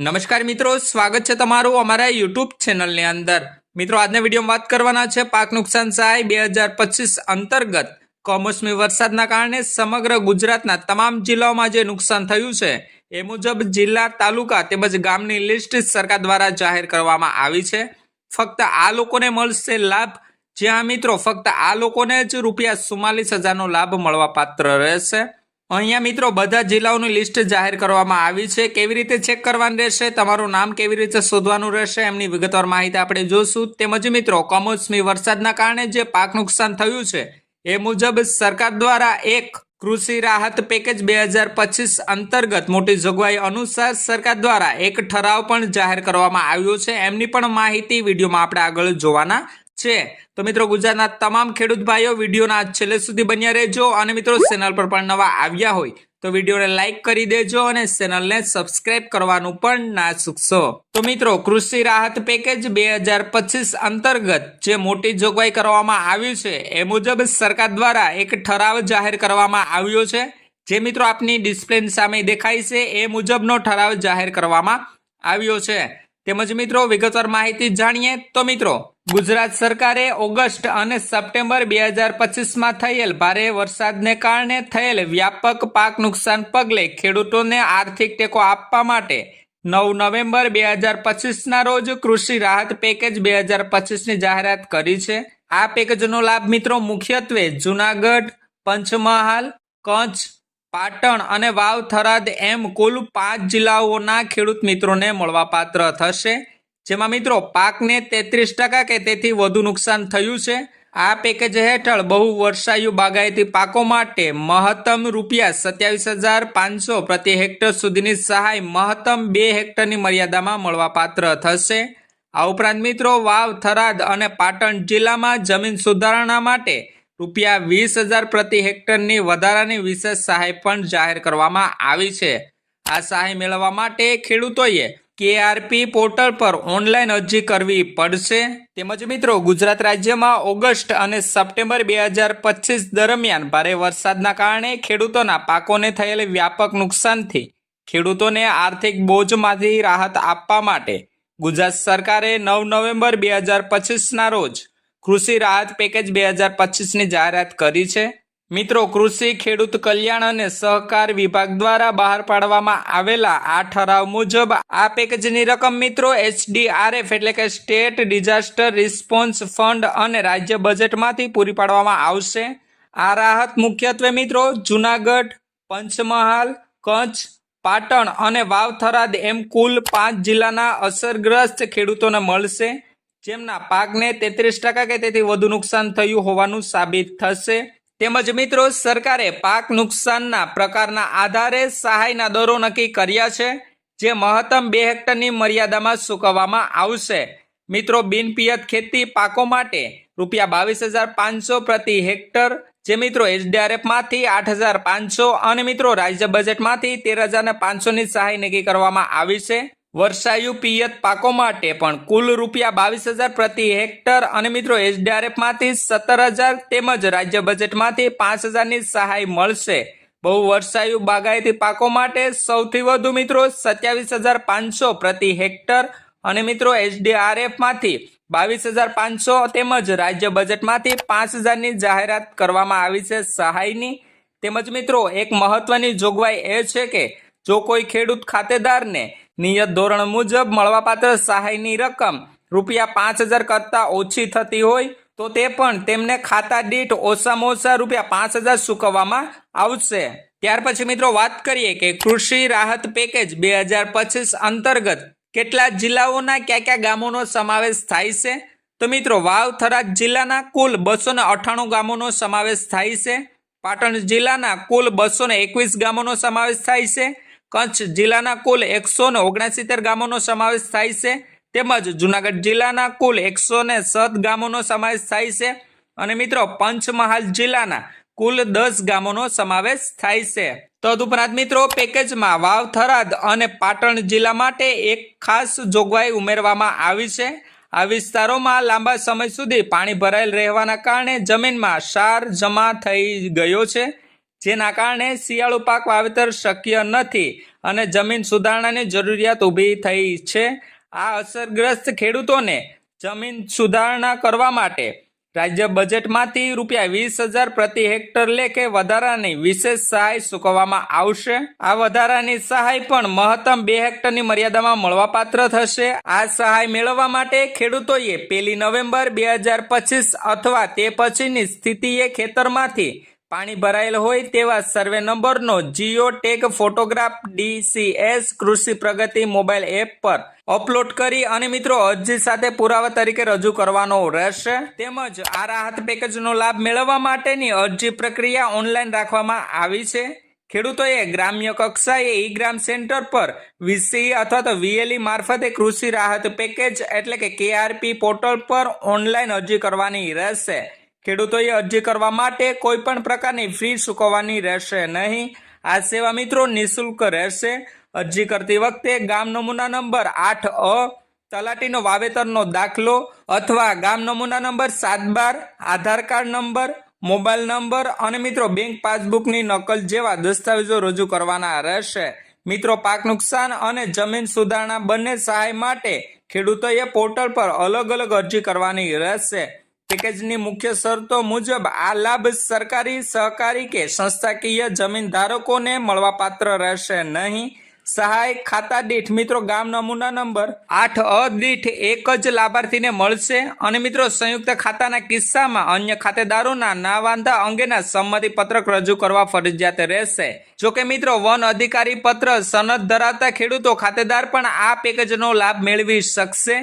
નમસ્કાર મિત્રો, સ્વાગત છે તમારું અમારા યુટ્યુબ ચેનલની અંદર। મિત્રો, આજના વિડીયોમાં વાત કરવાના છે પાક નુકસાન સહાય 2025 અંતર્ગત કમોસમી વરસાદના કારણે સમગ્ર ગુજરાતના તમામ જિલ્લાઓમાં જે નુકસાન થયું છે એ મુજબ જિલ્લા, તાલુકા તેમજ ગામની લિસ્ટ સરકાર દ્વારા જાહેર કરવામાં આવી છે। ફક્ત આ લોકોને મળશે લાભ, જ્યાં મિત્રો ફક્ત આ લોકોને જ ₹44,000નો લાભ મળવાપાત્ર રહેશે। અહીંયા મિત્રો બધા જિલ્લાઓની લિસ્ટ જાહેર કરવામાં આવી છે। કેવી રીતે ચેક કરવાનું રહેશે, તમારું નામ કેવી રીતે શોધવાનું રહેશે, એમની વિગતવાર માહિતી આપણે જોશું। તેમજ મિત્રો કમોસમી વરસાદના કારણે જે પાક નુકસાન થયું છે એ મુજબ સરકાર દ્વારા એક કૃષિ રાહત પેકેજ 2025 અંતર્ગત મોટી જોગવાઈ અનુસાર સરકાર દ્વારા એક ઠરાવ પણ જાહેર કરવામાં આવ્યો છે। એમની પણ માહિતી વિડીયોમાં આપણે આગળ જોવાના છે। તો મિત્રો ગુજરાતના તમામ ખેડૂત ભાઈઓ વિડીયોના છેલ્લે સુધી બન્યા રહેજો અને મિત્રો ચેનલ પર પણ નવા આવ્યા હોય તો વિડીયોને લાઈક કરી દેજો અને ચેનલને સબસ્ક્રાઇબ કરવાનું પણ ના ચૂકશો। તો મિત્રો કૃષિ રાહત પેકેજ 2025 અંતર્ગત જે મોટી જોગવાઈ કરવામાં આવી છે એ મુજબ સરકાર દ્વારા એક ઠરાવ જાહેર કરવામાં આવ્યો છે, જે મિત્રો આપની ડિસ્પ્લે સામે દેખાય છે એ મુજબનો ઠરાવ જાહેર કરવામાં આવ્યો છે। તેમજ મિત્રો વિગતવાર માહિતી જાણીએ તો મિત્રો ગુજરાત સરકારે ઓગસ્ટ અને સપ્ટેમ્બર 2025માં થયેલ ભારે વરસાદને કારણે થયેલ વ્યાપક પાક નુકસાન પગલે ખેડૂતોને આર્થિક ટેકો આપવા માટે 9 નવેમ્બર 2025ના રોજ કૃષિ રાહત પેકેજ 2025ની જાહેરાત કરી છે। આ પેકેજનો લાભ મિત્રો મુખ્યત્વે જૂનાગઢ, પંચમહાલ, કચ્છ, પાટણ અને વાવ, થરાદ એમ કુલ 5 જિલ્લાઓના ખેડૂત મિત્રોને મળવાપાત્ર થશે, જેમાં મિત્રો પાકને 33% કે તેથી વધુ નુકસાન થયું છે। આ પેકેજ હેઠળ બહુ વર્ષાયુ બાગાયતી પાકો માટે મહત્તમ ₹27,500 પ્રતિ હેક્ટર સુધીની સહાય મહત્તમ 2 હેક્ટરની મર્યાદામાં મળવાપાત્ર થશે। આ ઉપરાંત મિત્રો વાવ, થરાદ અને પાટણ જિલ્લામાં જમીન સુધારણા માટે ₹20,000 પ્રતિ હેક્ટરની વધારાની વિશેષ સહાય પણ જાહેર કરવામાં આવી છે। આ સહાય મેળવવા માટે ખેડૂતોએ KRP પોર્ટલ પર ઓનલાઈન અરજી કરવી પડશે। તેમજ મિત્રો ગુજરાત રાજ્યમાં ઓગસ્ટ અને સપ્ટેમ્બર 2025 દરમિયાન ભારે વરસાદના કારણે ખેડૂતોના પાકોને થયેલ વ્યાપક નુકસાનથી ખેડૂતોને આર્થિક બોજમાંથી રાહત આપવા માટે ગુજરાત સરકારે 9 નવેમ્બર 2025ના રોજ કૃષિ રાહત પેકેજ 2025ની જાહેરાત કરી છે। મિત્રો કૃષિ ખેડૂત કલ્યાણ અને સહકાર વિભાગ દ્વારા બહાર પાડવામાં આવેલા આ ઠરાવ મુજબ આ પેકેજની રકમ મિત્રો SDRF એટલે કે સ્ટેટ ડિઝાસ્ટર રિસ્પોન્સ ફંડ અને રાજ્ય બજેટમાંથી પૂરી પાડવામાં આવશે। આ રાહત મુખ્યત્વે મિત્રો જૂનાગઢ, પંચમહાલ, કચ્છ, પાટણ અને વાવ, થરાદ એમ કુલ 5 જિલ્લાના અસરગ્રસ્ત ખેડૂતોને મળશે, જેમના પાકને 33% કે તેથી વધુ નુકસાન થયું હોવાનું સાબિત થશે। તેમજ મિત્રો સરકારે પાક નુકસાનના પ્રકારના આધારે સહાયના દરો નક્કી કર્યા છે, જે મહત્તમ 2 હેક્ટરની મર્યાદામાં ચૂકવવામાં આવશે। મિત્રો બિનપિયત ખેતી પાકો માટે ₹22,500 પ્રતિ હેક્ટર, જે મિત્રો SDRF માંથી 8,500 અને મિત્રો રાજ્ય બજેટમાંથી 13,500ની સહાય નક્કી કરવામાં આવી છે। વર્ષાયુ પિયત પાકો માટે પણ કુલ ₹22,000 પ્રતિ હેક્ટર અને મિત્રો SDRF માંથી 17,000 તેમજ રાજ્ય બજેટમાંથી 5,000ની સહાય મળશે। બહુ વર્ષાયુ બાગાયતી પાકો માટે સૌથી વધુ મિત્રો 27,500 પ્રતિ હેક્ટર અને મિત્રો SDRF માંથી 22,500 તેમજ રાજ્ય બજેટમાંથી 5,000ની જાહેરાત કરવામાં આવી છે સહાયની। તેમજ મિત્રો એક મહત્વની જોગવાઈ એ છે કે જો કોઈ ખેડૂત ખાતેદારને નિયત ધોરણ મુજબ મળવાપાત્ર સહાયની રકમ ₹5,000 કરતાં ઓછી થતી હોય તો તે પણ તેમને ખાતા દીઠ ઓછામાં ઓછા ₹5,000 ચૂકવવામાં આવશે। ત્યાર પછી મિત્રો વાત કરીએ કે કૃષિ રાહત પેકેજ 2025 અંતર્ગત કેટલા જિલ્લાઓના કયા ગામોનો સમાવેશ થાય છે, તો મિત્રો વાવ, થરાદ જિલ્લાના કુલ 298 ગામોનો સમાવેશ થાય છે, પાટણ જિલ્લાના કુલ 221 ગામોનો સમાવેશ થાય છે, કચ્છ જિલ્લાના કુલ 169 ગામોનો સમાવેશ થાય છે, તેમજ જૂનાગઢ જિલ્લાના કુલ 107 ગામોનો સમાવેશ થાય છે અને મિત્રો પંચમહાલ જિલ્લાના કુલ 10 ગામોનો સમાવેશ થાય છે। તદુપરાંત મિત્રો પેકેજમાં વાવ, થરાદ અને પાટણ જિલ્લા માટે એક ખાસ જોગવાઈ ઉમેરવામાં આવી છે। આ વિસ્તારોમાં લાંબા સમય સુધી પાણી ભરાયેલ રહેવાના કારણે જમીનમાં ક્ષાર જમા થઈ ગયો છે, જેના કારણે શિયાળુ પાક વાવેતર શક્ય નથી અને જમીન સુધારણાની જરૂરિયાત ઊભી થઈ છે. આ અસરગ્રસ્ત ખેડૂતોને જમીન સુધારણા કરવા માટે રાજ્ય બજેટમાંથી ₹20,000 પ્રતિ હેક્ટર લેખે વધારાની વિશેષ સહાય ચૂકવવામાં આવશે. આ વધારાની સહાય પણ મહત્તમ 2 હેક્ટરની મર્યાદામાં મળવાપાત્ર થશે. આ સહાય મેળવવા માટે ખેડૂતોએ 1 નવેમ્બર 2025 અથવા તે પછીની સ્થિતિએ ખેતરમાંથી પાણી ભરાયેલ હોય તેવા સર્વે નંબરનો જીઓ ટેગ ફોટોગ્રાફ DCS કૃષિ પ્રગતિ મોબાઈલ એપ પર અપલોડ કરી અને મિત્રો અરજી સાથે પુરાવા તરીકે રજૂ કરવાનો રહેશે. તેમજ આ રાહત પેકેજનો લાભ મેળવવા માટેની અરજી પ્રક્રિયા ઓનલાઈન રાખવામાં આવી છે. ખેડૂતોએ ગ્રામ્ય કક્ષાએ ઈ ગ્રામ સેન્ટર પર VCE અથવા તો VLE મારફતે કૃષિ રાહત પેકેજ એટલે કે KRP પોર્ટલ પર ઓનલાઈન અરજી કરવાની રહેશે. ખેડૂતોએ અરજી કરવા માટે કોઈ પણ પ્રકારની ફી ચૂકવવાની રહેશે નહીં. આ સેવા મિત્રો નિઃશુલ્ક રહેશે. અરજી કરતી વખતે ગામ નમૂના નંબર 8A, તલાટીનો વાવેતરનો દાખલો અથવા ગામ નમૂના નંબર 712, આધાર કાર્ડ નંબર, મોબાઈલ નંબર અને મિત્રો બેંક પાસબુકની નકલ જેવા દસ્તાવેજો રજૂ કરવાના રહેશે. મિત્રો પાક નુકસાન અને જમીન સુધારણા બંને સહાય માટે ખેડૂતોએ પોર્ટલ પર અલગ અલગ અરજી કરવાની રહેશે. પેકેજની મુખ્ય શરતો મુજબ આ લાભ સરકારી, સહકારી કે સંસ્થાકીય જમીન ધારકોને મળવાપાત્ર રહેશે નહીં. સહાય ખાતા દીઠ મિત્રો ગામ નમૂના નંબર 8A દીઠ એક જ લાભાર્થીને મળશે અને મિત્રો સંયુક્ત ખાતાના કિસ્સામાં અન્ય ખાતેદારોના ના વાંધા અંગેના સંમતિ પત્રક રજૂ કરવા ફરજિયાત રહેશે. જોકે મિત્રો વન અધિકારી પત્ર સનદ ધરાવતા ખેડૂતો ખાતેદાર પણ આ પેકેજનો લાભ મેળવી શકશે.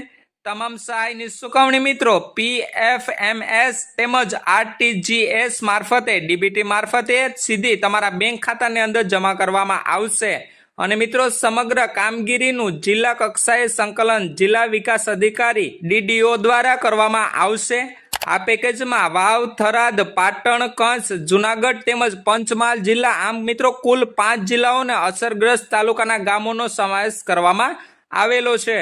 તમામ સહાયની ચૂકવણી મિત્રો PFMS તેમજ RTGS મારફતે DBT મારફતે સીધી તમારા બેંક ખાતાની અંદર જમા કરવામાં આવશે. અને મિત્રો સમગ્ર કામગીરીનું જિલ્લા કક્ષાએ સંકલન જિલ્લા વિકાસ અધિકારી DDO દ્વારા કરવામાં આવશે. આ પેકેજમાં વાવ, થરાદ, પાટણ, કચ્છ, જુનાગઢ તેમજ પંચમહાલ જિલ્લા આમ મિત્રો કુલ 5 જિલ્લાઓને અસરગ્રસ્ત તાલુકાના ગામોનો સમાવેશ કરવામાં આવેલો છે.